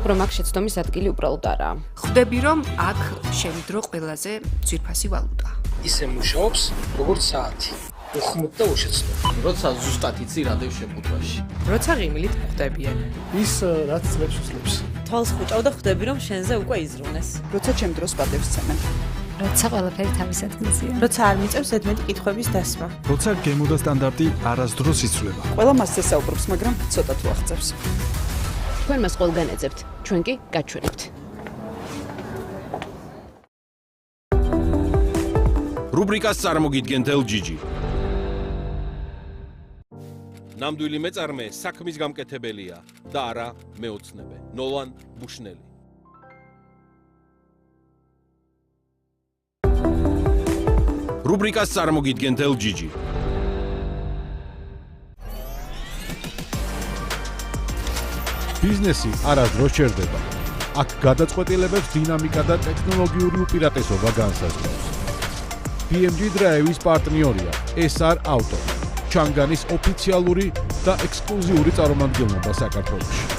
ვფიქრობ, რომ აქ შეცდომის ადგილი უბრალოდ არაა. ხვდები, რომ აქ შემიდრო ყველაზე ძვირფასი ვალუტა. ისე მუშაობს, როგორც საათი. უხმოდ და უშეცდომი. როცა ზუსტად იცი რა დევს შემოთვაში. როცა ღიმილით ხვდებიან. ის რაც წლებს უსლებს. თვალს ხუჭავ და ხვდები, რომ შენზე უკვე იზრუნეს. როცა ჩემ დროს პატევს ცემენ. როცა ყველაფერი თავის ადგილზეა. როცა არ მიწევს ზედმეტი კითხვების დასმა. როცა გემო და სტანდარტი არასდროს იცვლება. ყველა მასზე საუბრობს, მაგრამ ცოტა თუ აღწევს. თქვენ მას ყველგან ეძებთ, ჩვენ კი გაჩვენებთ. რუბრიკას წარმოგიდგენთ LGG. ნამდვილი მეწარმე საქმის გამკეთებელია და არა მეოცნებე. ნოლან ბუშნელი. რუბრიკას წარმოგიდგენთ LGG. ბიზნესი არასდროს ჩერდება. აქ გადაწყვეტილებებს დინამიკა და ტექნოლოგიური უპირატესობა განსაზღვრავს. BMG Drive-ის პარტნიორია SR Auto, ჩანგანის ოფიციალური და ექსკლუზიური წარმომადგენლობა საქართველოში.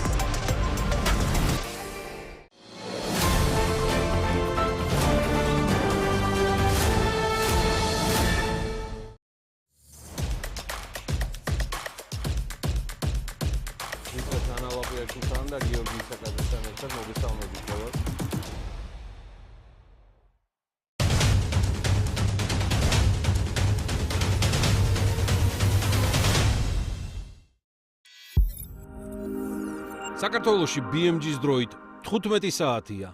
საქართველოში BMG-ის დროით 15 საათია.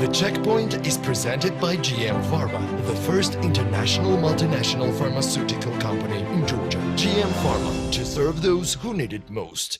The checkpoint is presented by GM Pharma, the first international multinational pharmaceutical company in Georgia. GM Pharma, to serve those who need it most.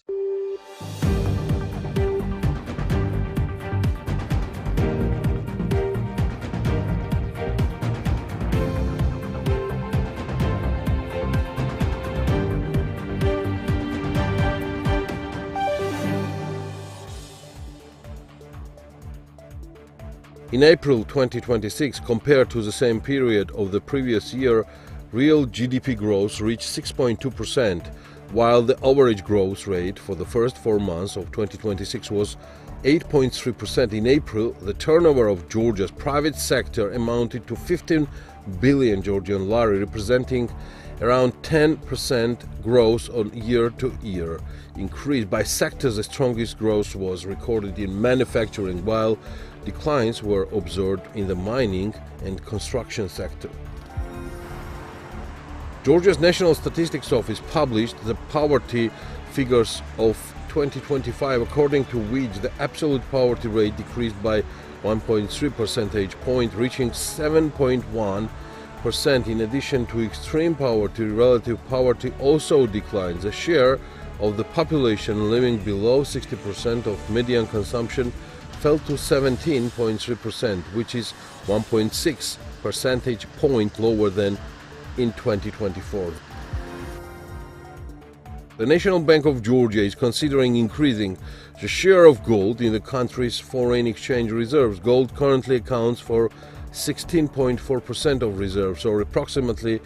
In April 2026, compared to the same period of the previous year, real GDP growth reached 6.2%, while the average growth rate for the first 4 months of 2026 was 8.3%. In April, the turnover of Georgia's private sector amounted to 15 billion Georgian lari, representing around 10% growth on year-to-year increase. By sectors, the strongest growth was recorded in manufacturing, while declines were observed in the mining and construction sector. Georgia's National Statistics Office published the poverty figures of 2025, according to which the absolute poverty rate decreased by 1.3 percentage point, reaching 7.1%. In addition to extreme poverty, relative poverty also declines. The share of the population living below 60% of median consumption fell to 17.3%, which is 1.6 percentage point lower than in 2024. The National Bank of Georgia is considering increasing the share of gold in the country's foreign exchange reserves. Gold currently accounts for 16.4% of reserves, or approximately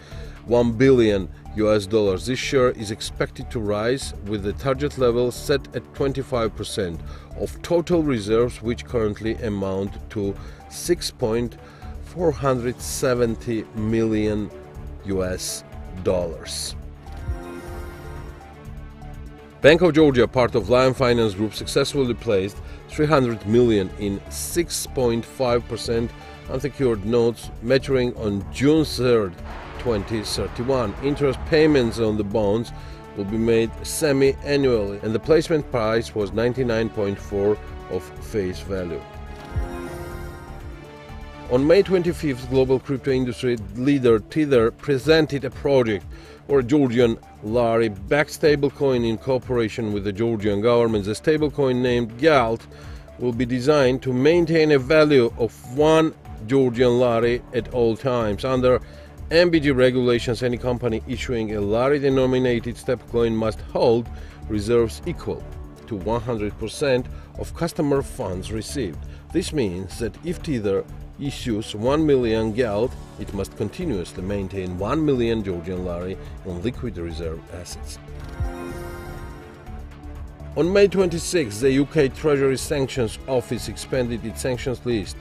$1 billion. This share is expected to rise, with the target level set at 25% of total reserves, which currently amount to $6.470 million. Bank of Georgia, part of Lion Finance Group, successfully placed $300 million in 6.5% unsecured notes maturing on June 3rd, 2031. Interest payments on the bonds will be made semi-annually, and the placement price was 99.4 of face value. On May 25th, global crypto industry leader Tether presented a project for a Georgian lari-backed stablecoin in cooperation with the Georgian government. The stablecoin, named GELT, will be designed to maintain a value of 1 Georgian lari at all times. Under MBG regulations, any company issuing a lari-denominated stablecoin must hold reserves equal to 100% of customer funds received. This means that if Tether issues 1 million GELT, it must continuously maintain 1 million Georgian lari in liquid reserve assets. On May 26, the UK Treasury Sanctions Office expanded its sanctions list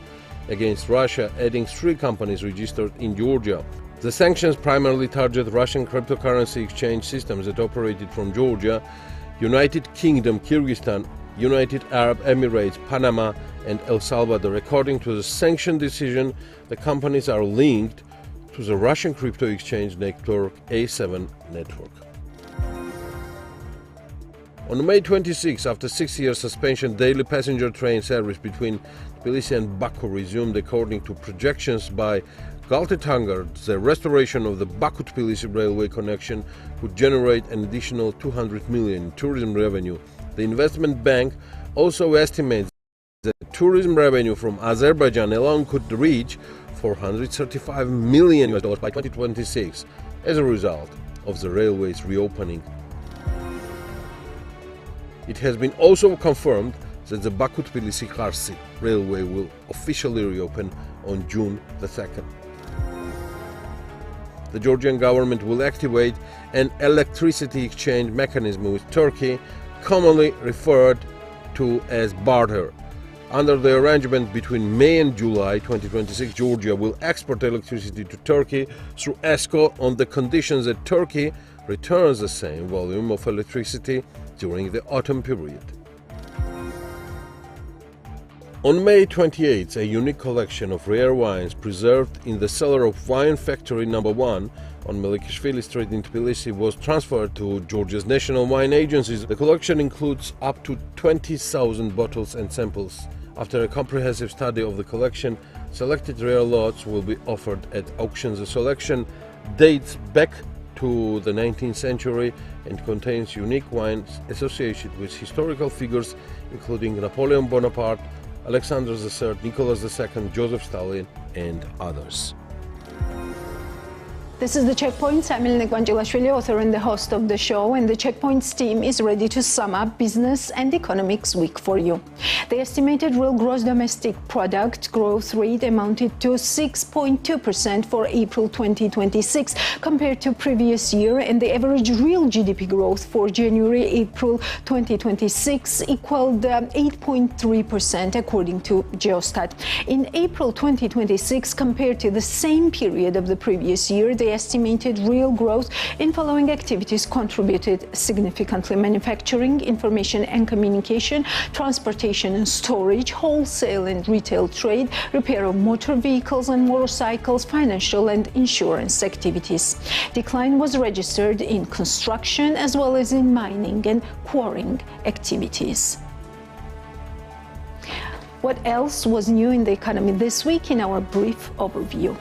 against Russia, adding 3 companies registered in Georgia. The sanctions primarily target Russian cryptocurrency exchange systems that operated from Georgia, United Kingdom, Kyrgyzstan, United Arab Emirates, Panama, and El Salvador. According to the sanction decision, the companies are linked to the Russian crypto exchange network A7 network. On May 26, after 6-year suspension, daily passenger train service between Tbilisi and Baku resumed according to projections by GELT. The restoration of the Baku-Tbilisi railway connection would generate an additional 200 million in tourism revenue. The investment bank also estimates that tourism revenue from Azerbaijan alone could reach $435 million by 2026 as a result of the railway's reopening. It has been also confirmed that the Baku-Tbilisi-Kharsi railway will officially reopen on June the 2nd. The Georgian government will activate an electricity exchange mechanism with Turkey, commonly referred to as Barter. Under the arrangement between May and July 2026, Georgia will export electricity to Turkey through ESCO on the conditions that Turkey returns the same volume of electricity during the autumn period. On May 28, a unique collection of rare wines preserved in the cellar of Wine Factory No. 1 on Melikishvili Street in Tbilisi was transferred to Georgia's national wine agencies. The collection includes up to 20,000 bottles and samples. After a comprehensive study of the collection, selected rare lots will be offered at auctions. The selection dates back to the 19th century and contains unique wines associated with historical figures including Napoleon Bonaparte, Alexander III, Nicholas II, Joseph Stalin, and others. This is The Checkpoint. I'm Elena Gwanjilashvili, author and the host of the show, and the Checkpoint's team is ready to sum up business and economics week for you. The estimated real gross domestic product growth rate amounted to 6.2% for April 2026 compared to previous year, and the average real GDP growth for January-April 2026 equaled 8.3% according to Geostat. In April 2026, compared to the same period of the previous year, the estimated real growth in following activities contributed significantly: manufacturing, information and communication, transportation and storage, wholesale and retail trade, repair of motor vehicles and motorcycles, financial and insurance activities. Decline was registered in construction as well as in mining and quarrying activities. What else was new in the economy this week in our brief overview?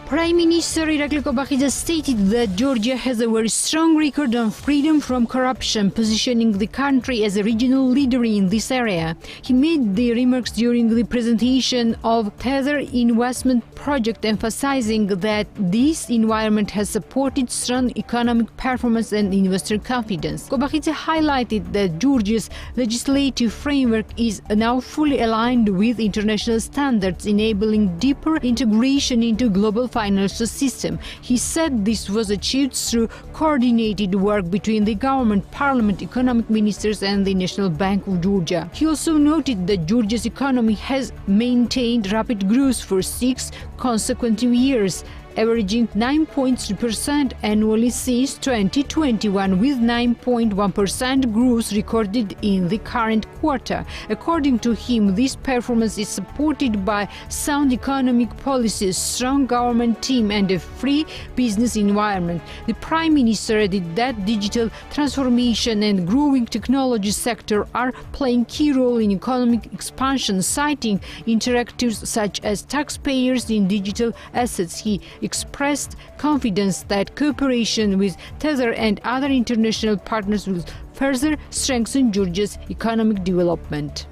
Prime Minister Irakli Kobakhidze stated that Georgia has a very strong record on freedom from corruption, positioning the country as a regional leader in this area. He made the remarks during the presentation of Tether investment project, emphasizing that this environment has supported strong economic performance and investor confidence. Kobakhidze highlighted that Georgia's legislative framework is now fully aligned with international standards, enabling deeper integration into global financial system. He said this was achieved through coordinated work between the government, parliament, economic ministers and the National Bank of Georgia. He also noted that Georgia's economy has maintained rapid growth for 6 consecutive years, averaging 9.3% annually since 2021, with 9.1% growth recorded in the current quarter. According to him, this performance is supported by sound economic policies, strong government team and a free business environment. The Prime Minister added that digital transformation and growing technology sector are playing key role in economic expansion, citing interactives such as taxpayers in digital assets. He expressed confidence that cooperation with Tether and other international partners will further strengthen Georgia's economic development.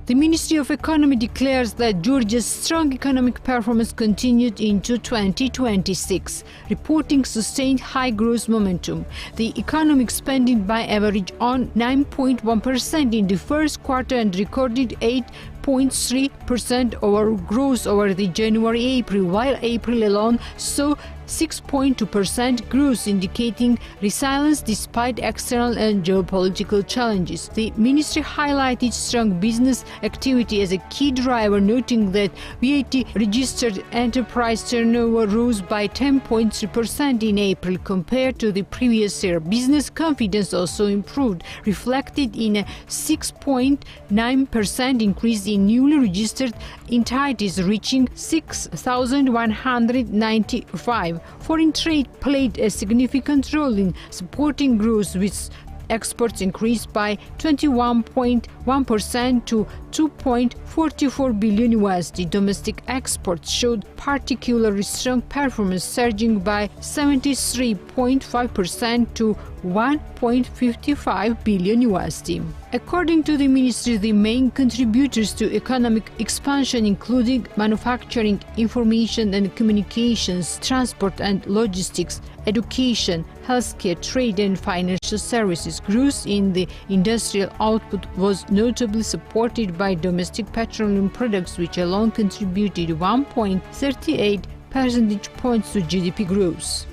The Ministry of Economy declares that Georgia's strong economic performance continued into 2026, reporting sustained high growth momentum. The economy expanded by average on 9.1% in the first quarter and recorded 8% 6.3% over growth over the January-April, while April alone saw 6.2% growth, indicating resilience despite external and geopolitical challenges. The ministry highlighted strong business activity as a key driver, noting that VAT-registered enterprise turnover rose by 10.3% in April compared to the previous year. Business confidence also improved, reflected in a 6.9% increase in newly registered entities, reaching 6,195. Foreign trade played a significant role in supporting growth, with exports increased by 21.1% to $2.44 billion. Domestic exports showed particularly strong performance, surging by 73.5% to $1.55 billion. According to the ministry, the main contributors to economic expansion, including manufacturing, information and communications, transport and logistics, education, healthcare, trade and financial services. Growth in the industrial output was notably supported by domestic petroleum products, which alone contributed 1.38 percentage points to GDP growth.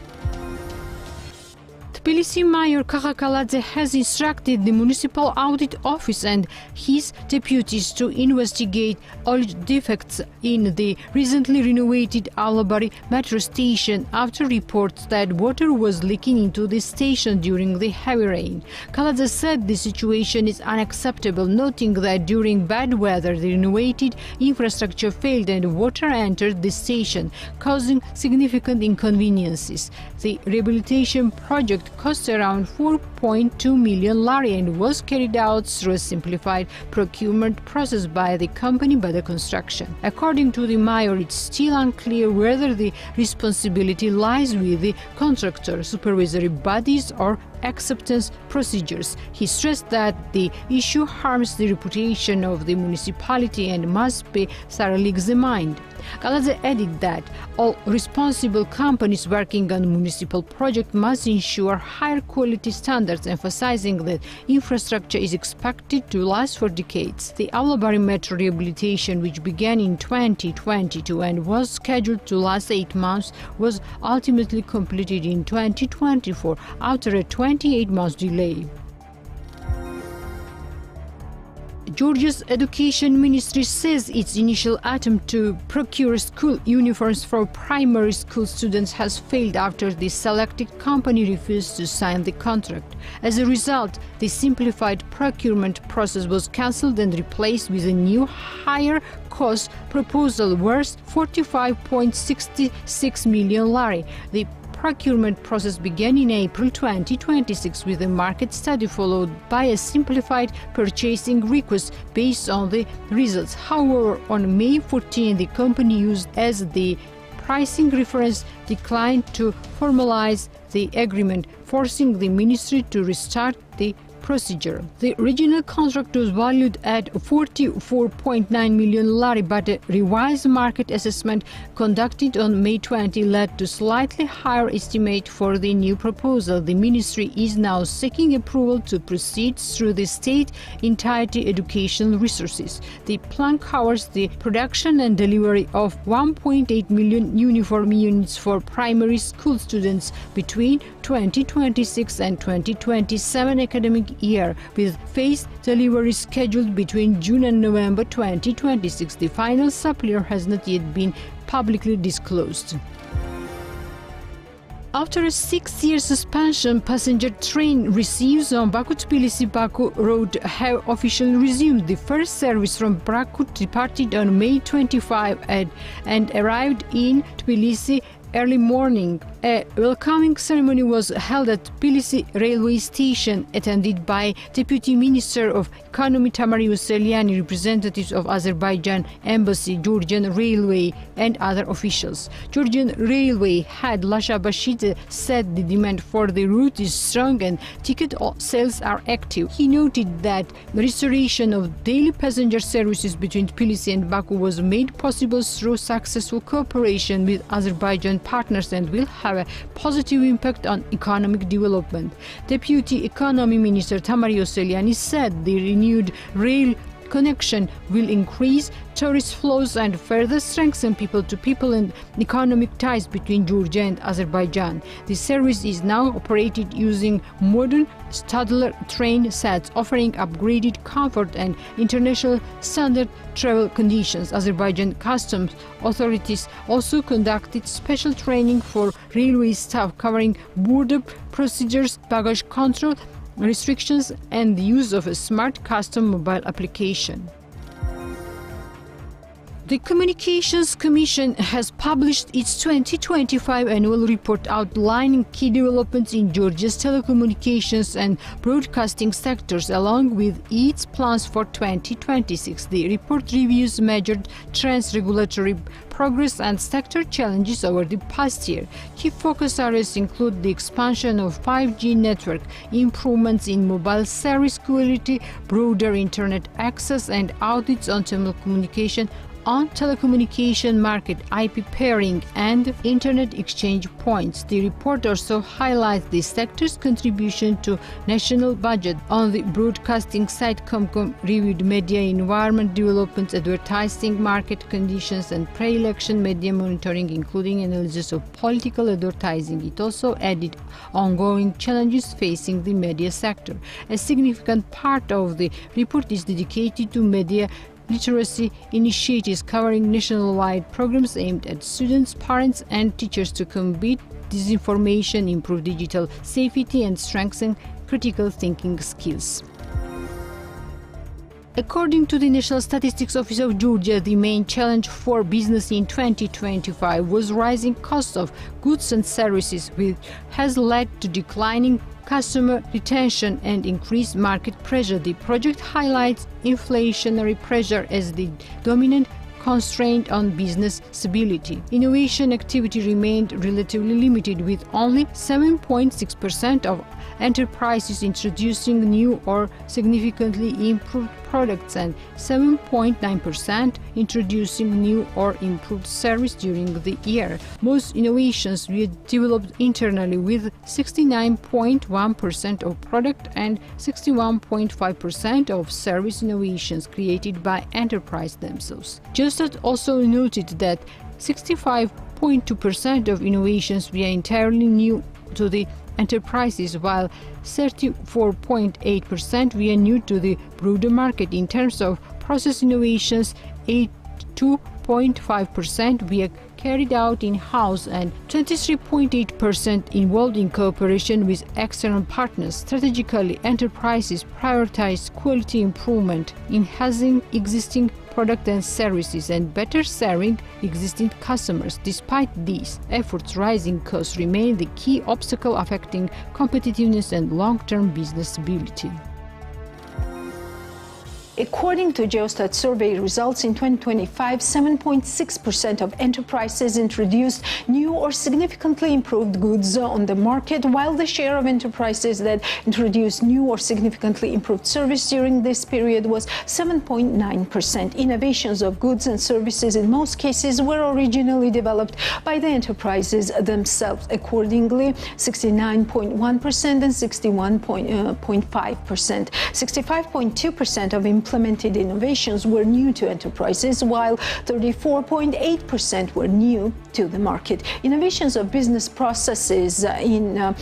Tbilisi Mayor Kakakaladze has instructed the Municipal Audit Office and his deputies to investigate alleged defects in the recently renovated Alabari metro station after reports that water was leaking into the station during the heavy rain. Kaladze said the situation is unacceptable, noting that during bad weather the renovated infrastructure failed and water entered the station, causing significant inconveniences. The rehabilitation project cost around 4.2 million lari and was carried out through a simplified procurement process by the company Barter construction. According to the mayor, it's still unclear whether the responsibility lies with the contractor, supervisory bodies or acceptance procedures. He stressed that the issue harms the reputation of the municipality and must be thoroughly examined. Kaladze added that all responsible companies working on municipal projects must ensure higher quality standards, emphasizing that infrastructure is expected to last for decades. The Alabari metro rehabilitation, which began in 2022 and was scheduled to last 8 months, was ultimately completed in 2024 after a 28-month delay. Georgia's Education Ministry says its initial attempt to procure school uniforms for primary school students has failed after the selected company refused to sign the contract. As a result, the simplified procurement process was cancelled and replaced with a new, higher-cost proposal worth 45.66 million lari. The procurement process began in April 2026 with a market study followed by a simplified purchasing request based on the results. However, on May 14, the company used as the pricing reference declined to formalize the agreement, forcing the ministry to restart the procedure. The original contract was valued at 44.9 million lari, but a revised market assessment conducted on May 20 led to slightly higher estimate for the new proposal. The ministry is now seeking approval to proceed through the state entirety educational resources. The plan covers the production and delivery of 1.8 million uniform units for primary school students between 2026 and 2027 academic year, with phased delivery scheduled between June and November 2026. The final supplier has not yet been publicly disclosed. After a 6-year suspension, passenger train receives on Baku-Tbilisi-Baku road have officially resumed. The first service from Baku departed on May 25 and arrived in Tbilisi early morning. A welcoming ceremony was held at Tbilisi railway station, attended by Deputy Minister of Economy Tamar Yuseliani, representatives of Azerbaijan Embassy, Georgian Railway and other officials. Georgian Railway head Lasha Bashidze said the demand for the route is strong and ticket sales are active. He noted that the restoration of daily passenger services between Tbilisi and Baku was made possible through successful cooperation with Azerbaijan partners and will have a positive impact on economic development. Deputy Economy Minister Tamar Yuseliani said the renewed rail connection will increase tourist flows and further strengthen people-to-people and economic ties between Georgia and Azerbaijan. The service is now operated using modern Stadler train sets, offering upgraded comfort and international standard travel conditions. Azerbaijan customs authorities also conducted special training for railway staff covering border procedures, baggage control, restrictions, and the use of a smart custom mobile application. The Communications Commission has published its 2025 annual report outlining key developments in Georgia's telecommunications and broadcasting sectors, along with its plans for 2026. The report reviews major trends, regulatory progress, and sector challenges over the past year. Key focus areas include the expansion of 5G network, improvements in mobile service quality, broader internet access, and audits on telecommunication market, IP pairing, and internet exchange points. The report also highlights the sector's contribution to national budget. On the broadcasting side, Comcom reviewed media environment developments, advertising market conditions, and pre-election media monitoring, including analysis of political advertising. It also added ongoing challenges facing the media sector. A significant part of the report is dedicated to media literacy initiatives covering nationwide programs aimed at students, parents, and teachers to combat disinformation, improve digital safety, and strengthen critical thinking skills. According to the National Statistics Office of Georgia, the main challenge for business in 2025 was rising costs of goods and services, which has led to declining customer retention and increased market pressure. The project highlights inflationary pressure as the dominant constraint on business stability. Innovation activity remained relatively limited, with only 7.6% of enterprises introducing new or significantly improved products and 7.9% introducing new or improved service during the year. Most innovations were developed internally, with 69.1% of product and 61.5% of service innovations created by enterprise themselves. Geostat also noted that 65.2% of innovations were entirely new to the enterprises, while 34.8% were new to the broader market. In terms of process innovations, 82.5% were carried out in-house and 23.8% involved in cooperation with external partners. Strategically, enterprises prioritized quality improvement, enhancing existing product and services, and better serving existing customers. Despite these efforts, rising costs remain the key obstacle affecting competitiveness and long-term business stability. According to Geostat survey results in 2025, 7.6% of enterprises introduced new or significantly improved goods on the market, while the share of enterprises that introduced new or significantly improved service during this period was 7.9%. Innovations of goods and services in most cases were originally developed by the enterprises themselves. Accordingly, 69.1% and 61.5%. 65.2% of implemented innovations were new to enterprises, while 34.8% were new to the market. Innovations of business processes in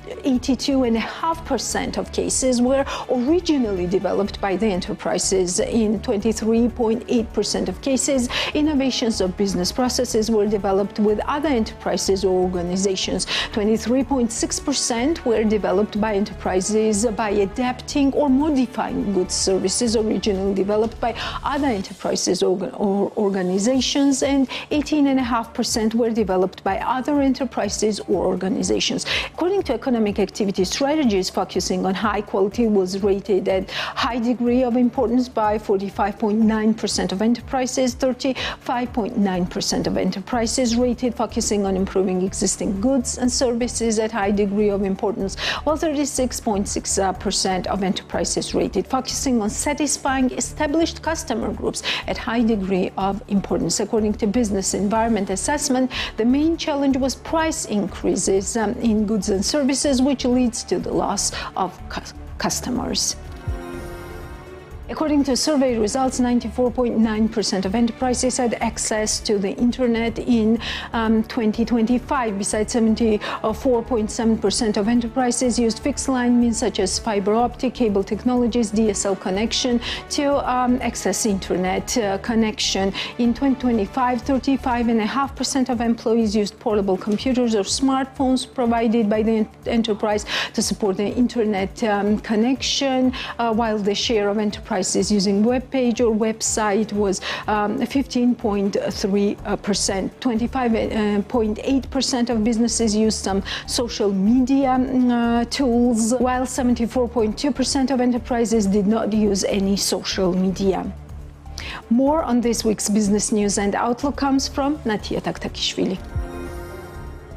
82.5% of cases were originally developed by the enterprises. In 23.8% of cases, innovations of business processes were developed with other enterprises or organizations. 23.6% were developed by enterprises by adapting or modifying goods services originally developed by other enterprises or organizations, and 18.5% were developed by other enterprises or organizations. According to economic activity strategies, focusing on high quality was rated at high degree of importance by 45.9% of enterprises. 35.9% of enterprises rated focusing on improving existing goods and services at high degree of importance, while 36.6% of enterprises rated focusing on satisfying established customer groups at high degree of importance. According to business environment assessment, the main challenge was price increases in goods and services, which leads to the loss of customers. 2025 Geostat survey results in 2025 7.6% of enterprises introduced new or significantly improved goods on the market, while the share of enterprises that introduced new or significantly improved service during this period was 7.9%. Innovations of business processes in most cases were originally developed by the enterprises themselves. According to Geostat survey results in 2025, 7.6% of enterprises introduced new or significantly improved service, while 34.8% were new to the market. Innovations of business processes were originally developed by other enterprises or organizations. 23.8% were developed by enterprises by adapting or modifying goods services originally developed by other enterprises or organizations. According to survey results, 94.9% of enterprises had access to the internet in 2025. Besides, 74.7% of enterprises used fixed line means such as fiber optic, cable technologies, DSL connection to access internet connection. In 2025, 35.5% of employees used portable computers or smartphones provided by the enterprise to support the internet connection, while the share of enterprises using web page or website was 15.3%. 25.8% of businesses used some social media tools, while 74.2% of enterprises did not use any social media. More on this week's business news and outlook comes from Natia Taktakishvili.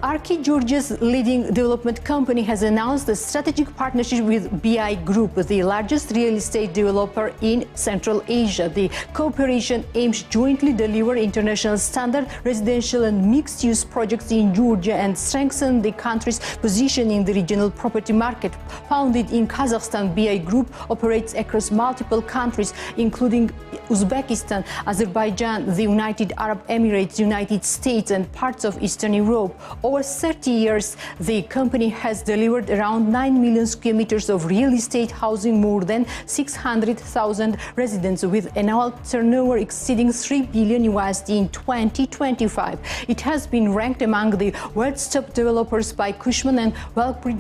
Arki, Georgia's leading development company, has announced a strategic partnership with BI Group, the largest real estate developer in Central Asia. The cooperation aims jointly deliver international standard residential and mixed-use projects in Georgia and strengthen the country's position in the regional property market. Founded in Kazakhstan, BI Group operates across multiple countries, including Uzbekistan, Azerbaijan, the United Arab Emirates, United States, and parts of Eastern Europe. Over 30 years, the company has delivered around 9 million square meters of real estate, housing more than 600,000 residents with annual turnover exceeding $3 billion in 2025. It has been ranked among the world's top developers by Cushman and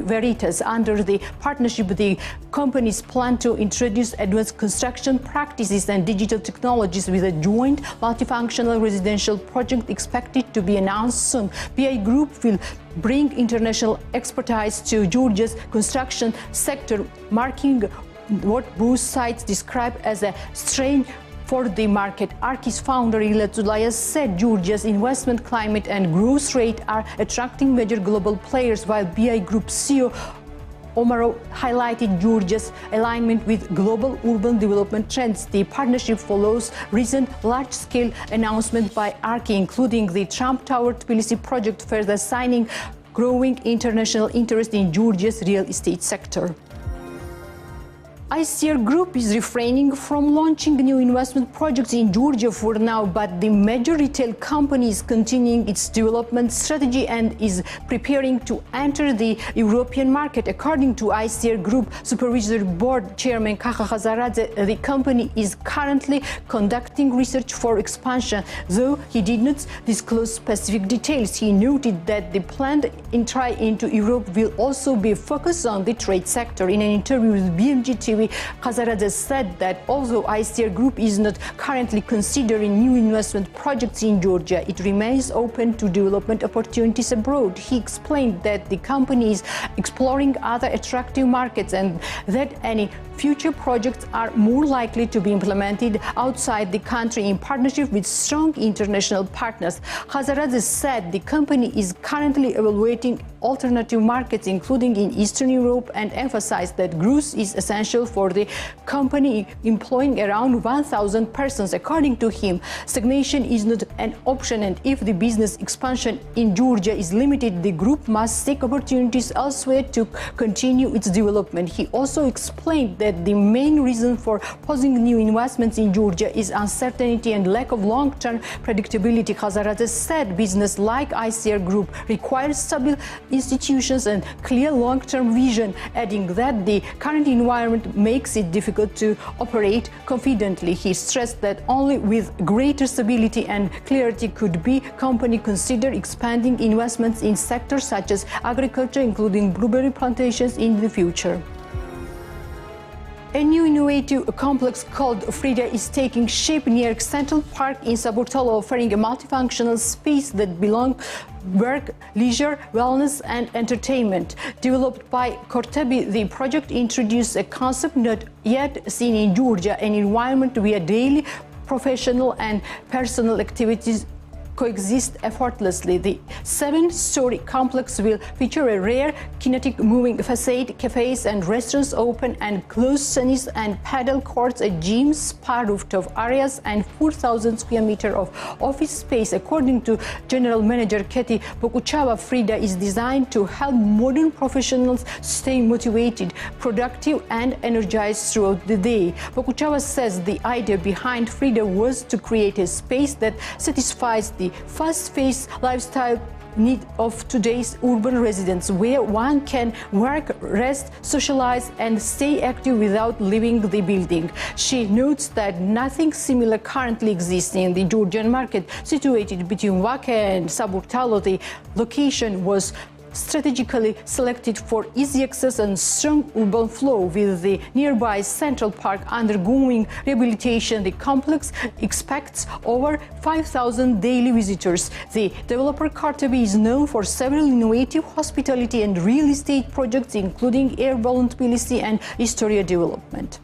Veritas. Under the partnership, the companies plan to introduce advanced construction practices and digital technologies with a joint multifunctional residential project expected to be announced soon. BI Group will bring international expertise to Georgia's construction sector, marking what both sides describe as a strength for the market. Arki's founder Ilya Zulayas said Georgia's investment climate and growth rate are attracting major global players, while BI Group CEO Omarov highlighted Georgia's alignment with global urban development trends. The partnership follows recent large-scale announcements by Arki, including the Trump Tower Tbilisi project, further signing growing international interest in Georgia's real estate sector. ICR Group is refraining from launching new investment projects in Georgia for now, but the major retail company is continuing its development strategy and is preparing to enter the European market. According to ICR Group Supervisory Board Chairman Kakha Khazaradze, the company is currently conducting research for expansion, though he did not disclose specific details. He noted that the planned entry into Europe will also be focused on the trade sector. In an interview with BMG TV, Khazaradze said that although ICR Group is not currently considering new investment projects in Georgia, it remains open to development opportunities abroad. He explained that the company is exploring other attractive markets and that any future projects are more likely to be implemented outside the country in partnership with strong international partners. Khazaradze said the company is currently evaluating alternative markets, including in Eastern Europe, and emphasized that growth is essential for the company, employing around 1,000 persons. According to him, stagnation is not an option, and if the business expansion in Georgia is limited, the group must seek opportunities elsewhere to continue its development. He also explained that the main reason for pausing new investments in Georgia is uncertainty and lack of long-term predictability. Khazaradze said business like ICR Group requires stable institutions and clear long-term vision, adding that the current environment makes it difficult to operate confidently. He stressed that only with greater stability and clarity could the company consider expanding investments in sectors such as agriculture, including blueberry plantations, in the future. A new innovative complex called Frida is taking shape near Central Park in Saburtalo, offering a multifunctional space that belongs work, leisure, wellness, and entertainment. Developed by Kortebi, the project introduced a concept not yet seen in Georgia, an environment where daily, professional, and personal activities coexist effortlessly. The 7-story complex will feature a rare kinetic moving facade, cafes and restaurants, open and closed tennis and paddle courts, a gym, spa, rooftop areas, and 4,000 square meters of office space. According to General Manager Katie Bokuchava, Frida is designed to help modern professionals stay motivated, productive, and energized throughout the day. Bokuchava says the idea behind Frida was to create a space that satisfies the fast-paced lifestyle need of today's urban residents, where one can work, rest, socialize, and stay active without leaving the building. She notes that nothing similar currently exists in the Georgian market, situated between Vakha and Saburtalo. The location was strategically selected for easy access and strong urban flow. With the nearby Central Park undergoing rehabilitation, the complex expects over 5,000 daily visitors. The developer Kartabi is known for several innovative hospitality and real estate projects, including Air Balloon Tbilisi and Historia development.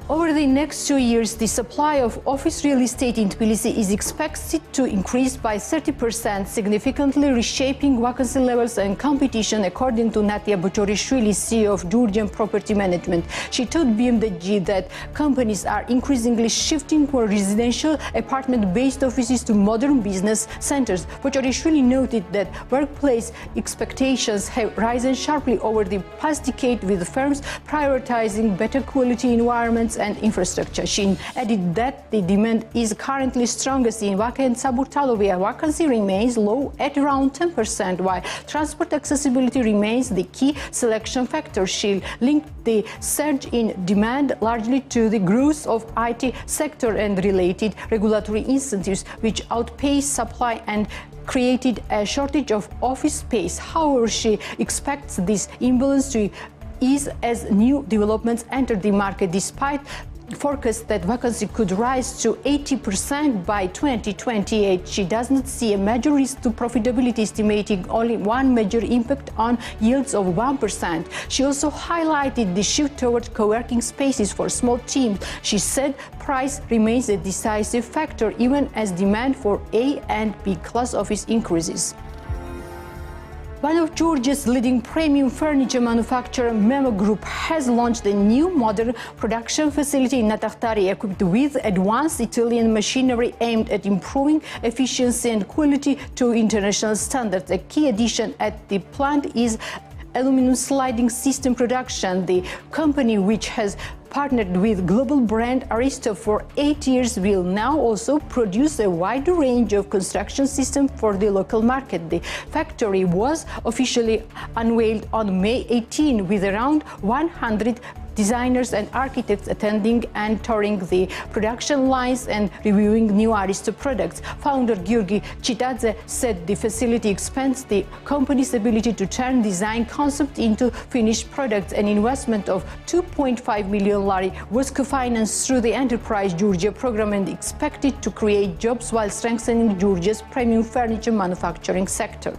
Over the next 2 years, the supply of office real estate in Tbilisi is expected to increase by 30%, significantly reshaping vacancy levels and competition, according to Natia Bochorishvili, CEO of Georgian Property Management. She told BMDG that companies are increasingly shifting from residential apartment-based offices to modern business centers. Bochorishvili noted that workplace expectations have risen sharply over the past decade, with firms prioritizing better quality environments and infrastructure. She added that the demand is currently strongest in Vakha and Saburtalo, where vacancy remains low at around 10%, while transport accessibility remains the key selection factor. She linked the surge in demand largely to the growth of IT sector and related regulatory incentives, which outpaced supply and created a shortage of office space. However, she expects this imbalance to ease as new developments enter the market, despite forecasts that vacancy could rise to 80% by 2028. She does not see a major risk to profitability, estimating only one major impact on yields of 1%. She also highlighted the shift toward co-working spaces for small teams. She said price remains a decisive factor even as demand for A and B class office increases. One of Georgia's leading premium furniture manufacturer, Memo Group, has launched a new modern production facility in Natakhtari, equipped with advanced Italian machinery aimed at improving efficiency and quality to international standards. A key addition at the plant is aluminum sliding system production. The company, which has partnered with global brand Aristo for 8 years, will now also produce a wide range of construction systems for the local market. The factory was officially unveiled on May 18, with around 100 designers and architects attending and touring the production lines and reviewing new Aristo products. Founder Georgi Chitadze said the facility expands the company's ability to turn design concept into finished products. An investment of 2.5 million lari was co-financed through the Enterprise Georgia program and expected to create jobs while strengthening Georgia's premium furniture manufacturing sector.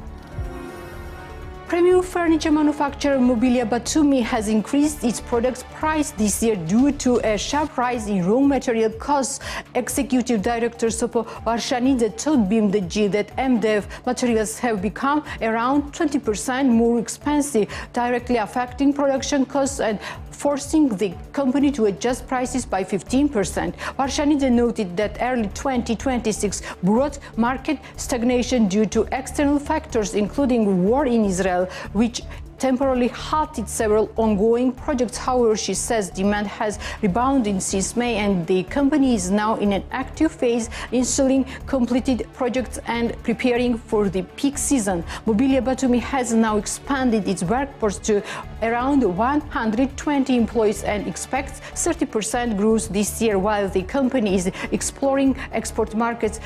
Premium furniture manufacturer Mobilia Batumi has increased its products price this year due to a sharp rise in raw material costs. Executive Director Sopo Varshanidze told BMDG that MDF materials have become around 20% more expensive, directly affecting production costs and forcing the company to adjust prices by 15%. Varshanidze noted that early 2026 brought market stagnation due to external factors, including war in Israel, which temporarily halted several ongoing projects. However, she says demand has rebounded since May and the company is now in an active phase, installing completed projects and preparing for the peak season. Mobilia Batumi has now expanded its workforce to around 120 employees and expects 30% growth this year, while the company is exploring export markets,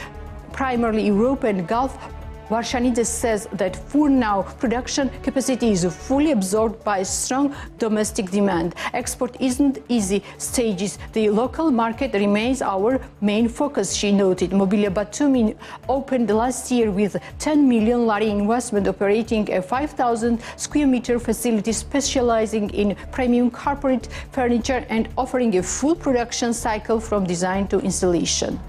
primarily Europe and Gulf. Varshanidze says that for now, production capacity is fully absorbed by strong domestic demand. Export isn't easy stages. The local market remains our main focus, she noted. Mobilia Batumi opened last year with 10 million lari investment, operating a 5,000 square meter facility specializing in premium corporate furniture and offering a full production cycle from design to installation.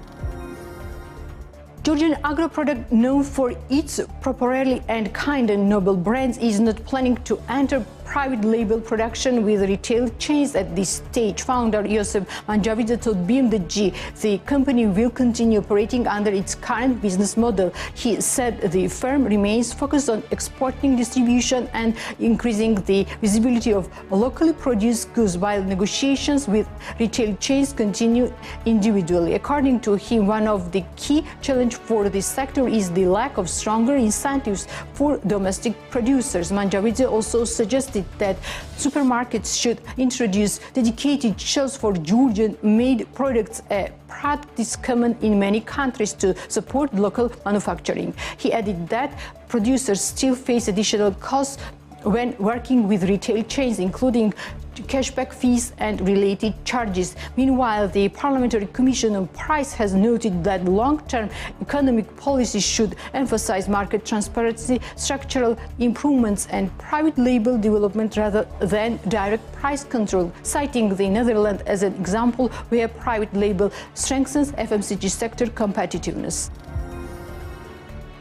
Georgian agro product known for its properly and kind and noble brands is not planning to enter private label production with retail chains at this stage. Founder Yosef Manjavidze told BMG the company will continue operating under its current business model. He said the firm remains focused on exporting distribution and increasing the visibility of locally produced goods while negotiations with retail chains continue individually. According to him, one of the key challenges for this sector is the lack of stronger incentives for domestic producers. Manjavidze also suggested that supermarkets should introduce dedicated shelves for Georgian-made products, a practice common in many countries to support local manufacturing. He added that producers still face additional costs when working with retail chains, including cashback fees and related charges. Meanwhile, the Parliamentary Commission on Price has noted that long-term economic policies should emphasize market transparency, structural improvements and private label development rather than direct price control, citing the Netherlands as an example where private label strengthens FMCG sector competitiveness.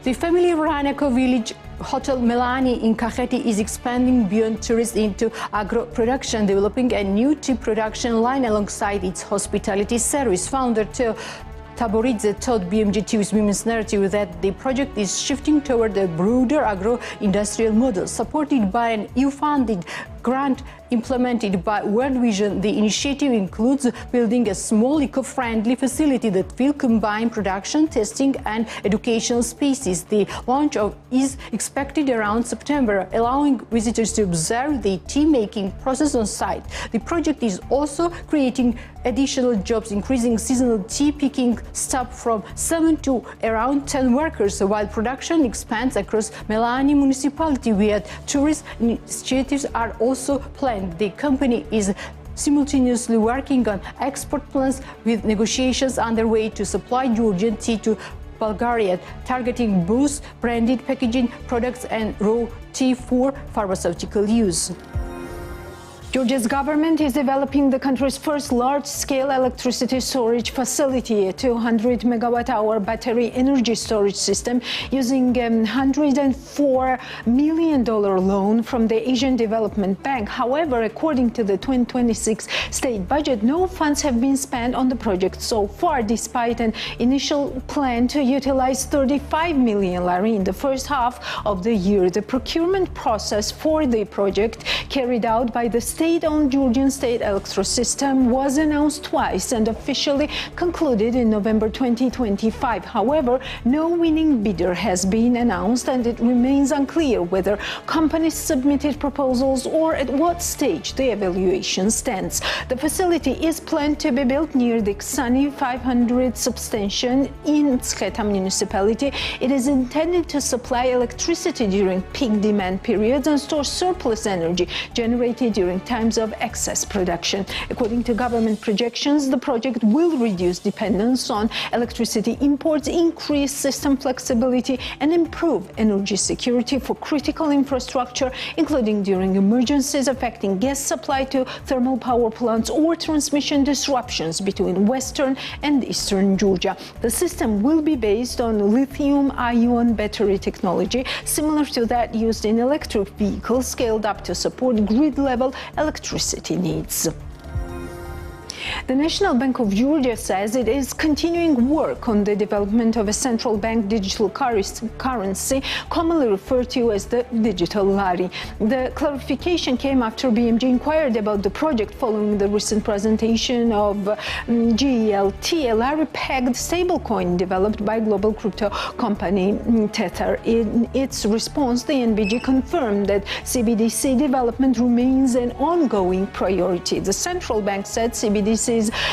The family-run eco-village Hotel Melani in Kakheti is expanding beyond tourists into agro-production, developing a new tea production line alongside its hospitality service. Founder Taboridze told BMG TV's Women's Narrative that the project is shifting toward a broader agro-industrial model, supported by an EU-funded grant implemented by World Vision. The initiative includes building a small eco-friendly facility that will combine production, testing and educational spaces. The launch is expected around September, allowing visitors to observe the tea-making process on site. The project is also creating additional jobs, increasing seasonal tea picking staff from 7 to around 10 workers, while production expands across Melani municipality, where tourist initiatives are also planned. The company is simultaneously working on export plans, with negotiations underway to supply Georgian tea to Bulgaria, targeting both branded packaging products and raw tea for pharmaceutical use. Georgia's government is developing the country's first large-scale electricity storage facility, a 200-megawatt-hour battery energy storage system using a $104 million loan from the Asian Development Bank. However, according to the 2026 state budget, no funds have been spent on the project so far, despite an initial plan to utilize 35 million lari in the first half of the year. The procurement process for the project, carried out by the state-owned Georgian state electric system, was announced twice and officially concluded in November 2025. However, no winning bidder has been announced, and it remains unclear whether companies submitted proposals or at what stage the evaluation stands. The facility is planned to be built near the Ksani 500 substation in Tsketa municipality. It is intended to supply electricity during peak demand periods and store surplus energy generated during times of excess production. According to government projections, the project will reduce dependence on electricity imports, increase system flexibility, and improve energy security for critical infrastructure, including during emergencies affecting gas supply to thermal power plants or transmission disruptions between western and eastern Georgia. The system will be based on lithium-ion battery technology, similar to that used in electric vehicles, scaled up to support grid-level electricity needs. The National Bank of Georgia says it is continuing work on the development of a central bank digital currency, commonly referred to as the digital lari. The clarification came after BMG inquired about the project following the recent presentation of GELT, a lari-pegged stablecoin developed by global crypto company Tether. In its response, the NBG confirmed that CBDC development remains an ongoing priority. The central bank said CBDCs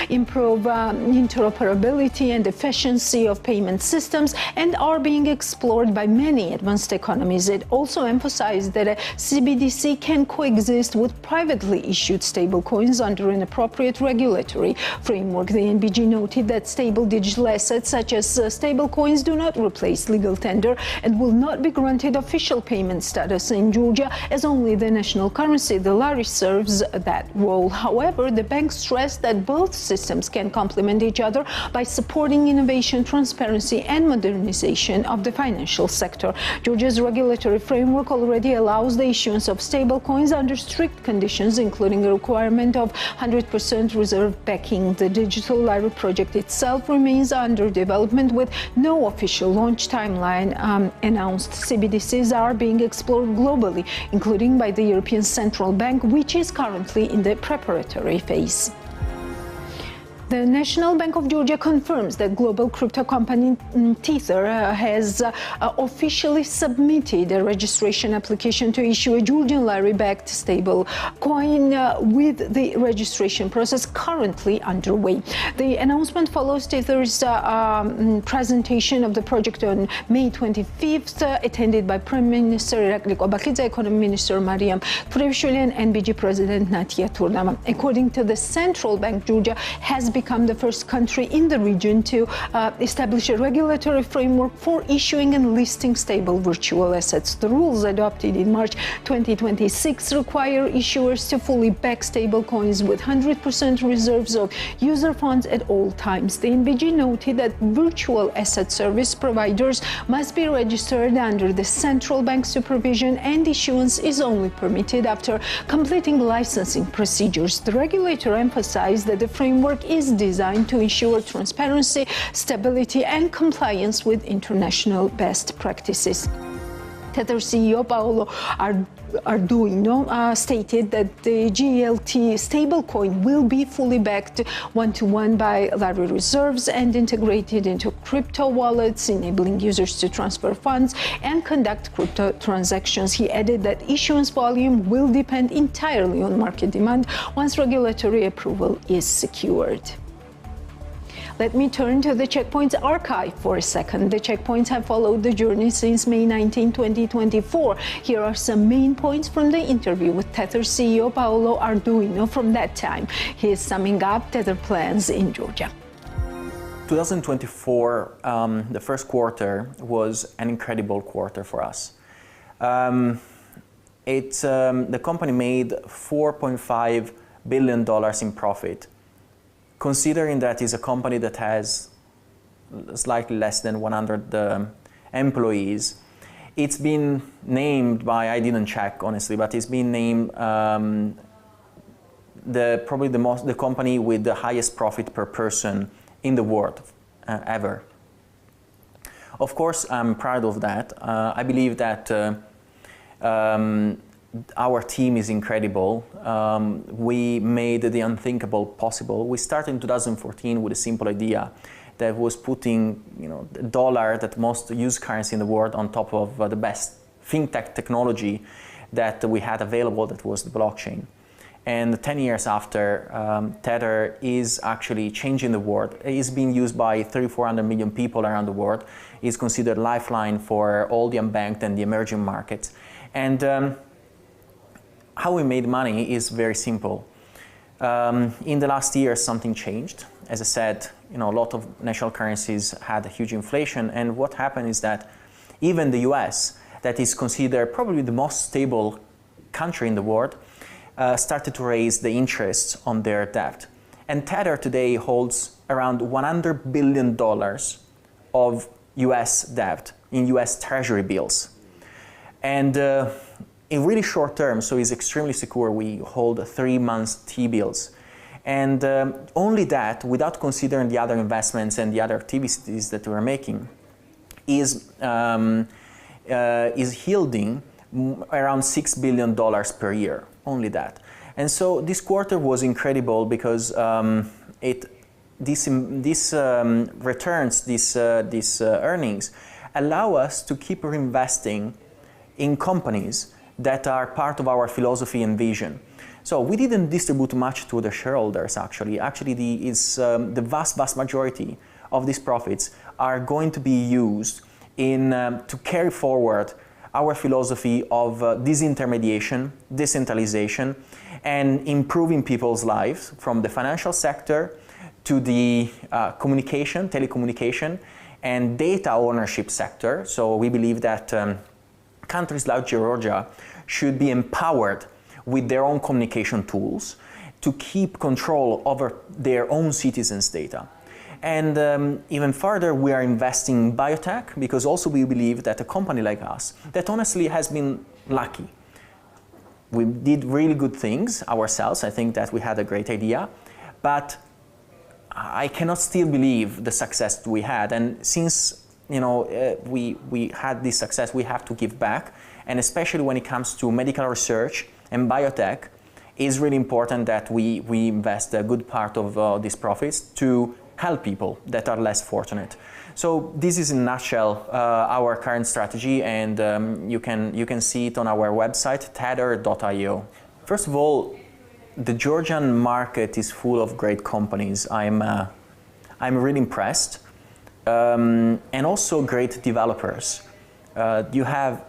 improve interoperability and efficiency of payment systems and are being explored by many advanced economies. It also emphasized that a CBDC can coexist with privately issued stablecoins under an appropriate regulatory framework. The NBG noted that stable digital assets such as stablecoins do not replace legal tender and will not be granted official payment status in Georgia, as only the national currency, the lari, serves that role. However, the bank stressed that both systems can complement each other by supporting innovation, transparency, and modernization of the financial sector. Georgia's regulatory framework already allows the issuance of stablecoins under strict conditions, including a requirement of 100% reserve backing. The digital lari project itself remains under development with no official launch timeline announced. CBDCs are being explored globally, including by the European Central Bank, which is currently in the preparatory phase. The National Bank of Georgia confirms that global crypto company Tether has officially submitted a registration application to issue a Georgian lari-backed stable coin with the registration process currently underway. The announcement follows Tether's presentation of the project on May 25th, attended by Prime Minister Irakli Kobakidze, Economy Minister Mariam Turevishvili, and NBG President Natia Turnama. According to the Central Bank, Georgia has become the first country in the region to establish a regulatory framework for issuing and listing stable virtual assets. The rules adopted in March 2026 require issuers to fully back stable coins with 100% reserves of user funds at all times. The NBG noted that virtual asset service providers must be registered under the central bank supervision, and issuance is only permitted after completing licensing procedures. The regulator emphasized that the framework is designed to ensure transparency, stability, and compliance with international best practices. Tether CEO Paolo Arduino stated that the GELT stablecoin will be fully backed one-to-one by lari reserves and integrated into crypto wallets, enabling users to transfer funds and conduct crypto transactions. He added that issuance volume will depend entirely on market demand once regulatory approval is secured. Let me turn to the Checkpoint's archive for a second. The Checkpoints have followed the journey since May 19, 2024. Here are some main points from the interview with Tether CEO Paolo Arduino from that time. He is summing up Tether plans in Georgia. 2024, the first quarter, was an incredible quarter for us. The company made $4.5 billion in profit. Considering that it's a company that has slightly less than 100 employees, it's been named by, I didn't check honestly, but it's been named the company with the highest profit per person in the world ever. Of course, I'm proud of that. I believe that our team is incredible. We made the unthinkable possible. We started in 2014 with a simple idea that was putting, the dollar, that most used currency in the world, on top of the best fintech technology that we had available, that was the blockchain. And 10 years after, Tether is actually changing the world. It is being used by 300-400 million people around the world. It is considered a lifeline for all the unbanked and the emerging markets. And how we made money is very simple. In the last year, something changed. As I said, a lot of national currencies had a huge inflation, and what happened is that even the US, that is considered probably the most stable country in the world, started to raise the interests on their debt. And Tether today holds around $100 billion of US debt in US Treasury bills. And in really short term, so it's extremely secure, we hold 3 months T-bills. And only that, without considering the other investments and the other activities that we're making, is yielding around $6 billion per year, only that. And so this quarter was incredible because these returns, these earnings, allow us to keep reinvesting in companies that are part of our philosophy and vision. So we didn't distribute much to the shareholders, actually. Actually, the vast majority of these profits are going to be used to carry forward our philosophy of disintermediation, decentralization, and improving people's lives from the financial sector to the telecommunication, and data ownership sector. So we believe that countries like Georgia should be empowered with their own communication tools to keep control over their own citizens' data. And even further, we are investing in biotech because also we believe that a company like us, that honestly has been lucky. We did really good things ourselves. I think that we had a great idea, but I cannot still believe the success we had. And since we had this success, we have to give back. And especially when it comes to medical research and biotech, it's really important that we invest a good part of these profits to help people that are less fortunate. So this is in a nutshell our current strategy, and you can see it on our website, tether.io. First of all, the Georgian market is full of great companies. I'm really impressed, and also great developers. You have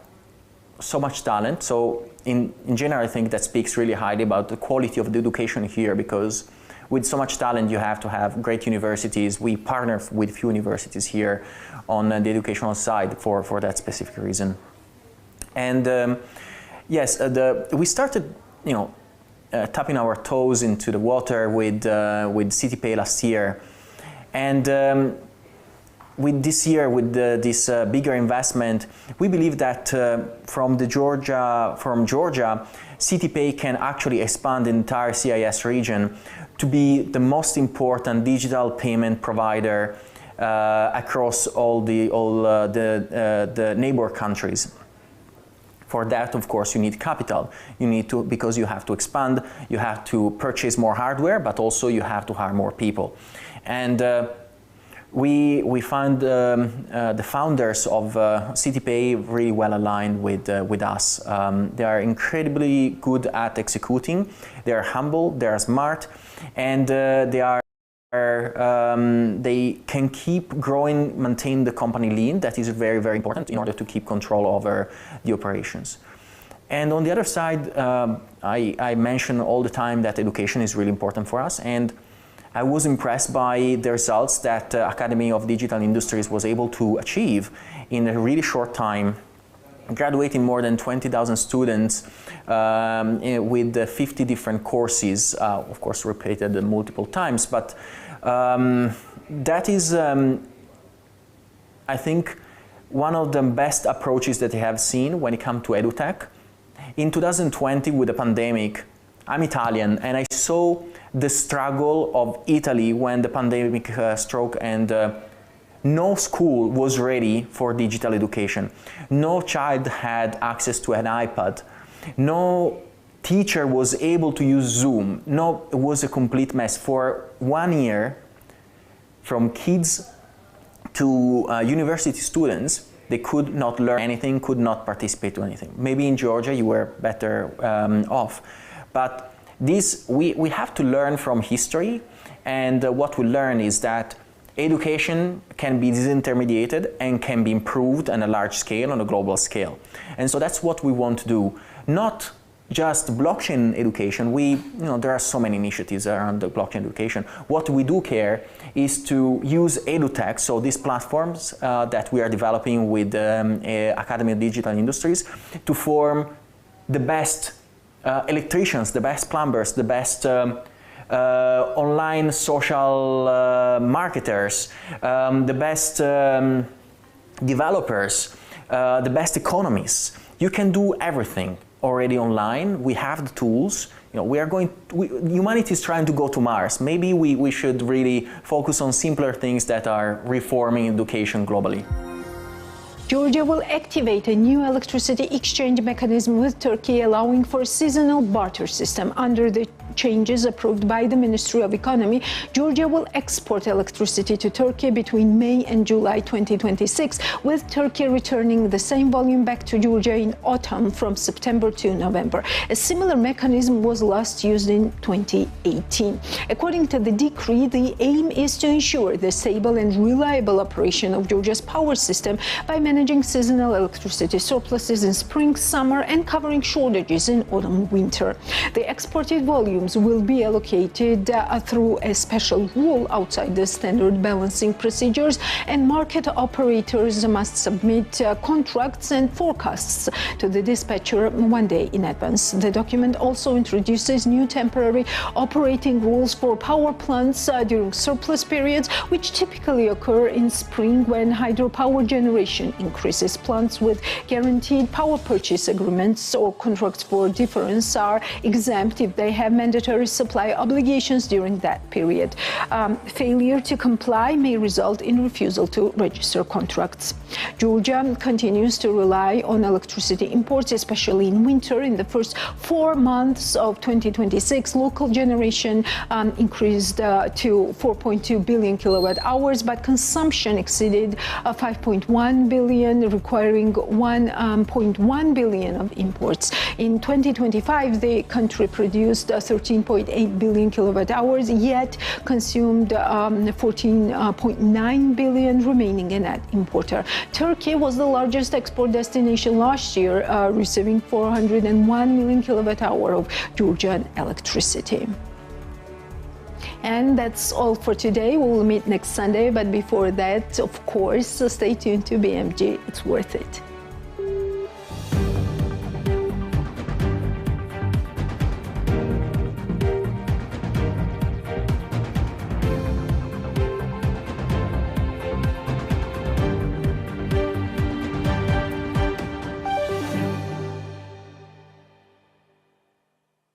so much talent. So in general, I think that speaks really highly about the quality of the education here, because with so much talent, you have to have great universities. We partner with few universities here on the educational side for that specific reason. And yes, we started, tapping our toes into the water with CityPay last year, and with this year, with this bigger investment, we believe that from Georgia, CityPay can actually expand the entire CIS region to be the most important digital payment provider across all the neighbor countries. For that, of course, you need capital. You need to, because you have to expand, you have to purchase more hardware, but also you have to hire more people. And we found the founders of CityPay really well aligned with us. They are incredibly good at executing. They are humble, they are smart, and they can keep growing, maintain the company lean. That is very, very important in order to keep control over the operations. And on the other side, I mention all the time that education is really important for us, and I was impressed by the results that Academy of Digital Industries was able to achieve in a really short time, graduating more than 20,000 students with 50 different courses, of course repeated multiple times, but that is, I think, one of the best approaches that I have seen when it comes to edutech. In 2020, with the pandemic, I'm Italian, and I saw the struggle of Italy when the pandemic struck, and no school was ready for digital education. No child had access to an iPad. No teacher was able to use Zoom. No, it was a complete mess. For 1 year, from kids to university students, they could not learn anything, could not participate to anything. Maybe in Georgia you were better off. But this, we have to learn from history, and what we learn is that education can be disintermediated and can be improved on a large scale, on a global scale. And so that's what we want to do. Not just blockchain education. There are so many initiatives around the blockchain education. What we do care is to use edutech, so these platforms that we are developing with Academy of Digital Industries, to form the best electricians, the best plumbers, the best online social marketers, the best developers, the best economists. You can do everything already online. We have the tools. Humanity is trying to go to Mars. Maybe we should really focus on simpler things that are reforming education globally. Georgia will activate a new electricity exchange mechanism with Turkey, allowing for a seasonal barter system. Under the changes approved by the Ministry of Economy, Georgia will export electricity to Turkey between May and July 2026, with Turkey returning the same volume back to Georgia in autumn from September to November. A similar mechanism was last used in 2018. According to the decree, the aim is to ensure the stable and reliable operation of Georgia's power system by managing seasonal electricity surpluses in spring, summer, and covering shortages in autumn, winter. The exported volumes volumes will be allocated through a special rule outside the standard balancing procedures, and market operators must submit contracts and forecasts to the dispatcher 1 day in advance. The document also introduces new temporary operating rules for power plants during surplus periods, which typically occur in spring when hydropower generation increases. Plants with guaranteed power purchase agreements or contracts for difference are exempt if they have mandatory supply obligations during that period. Failure to comply may result in refusal to register contracts. Georgia continues to rely on electricity imports, especially in winter. In the first 4 months of 2026, local generation increased to 4.2 billion kilowatt hours, but consumption exceeded 5.1 billion, requiring 1.1 billion of imports. In 2025, the country produced 13.8 billion kilowatt hours, yet consumed 14.9 billion, remaining a net importer. Turkey was the largest export destination last year, receiving 401 million kilowatt hour of Georgian electricity. And that's all for today. We'll meet next Sunday, but before that, of course, stay tuned to BMG. It's worth it.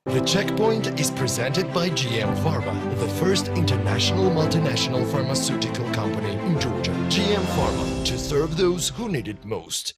The Checkpoint is presented by GM Pharma, the first international multinational pharmaceutical company in Georgia. GM Pharma, to serve those who need it most.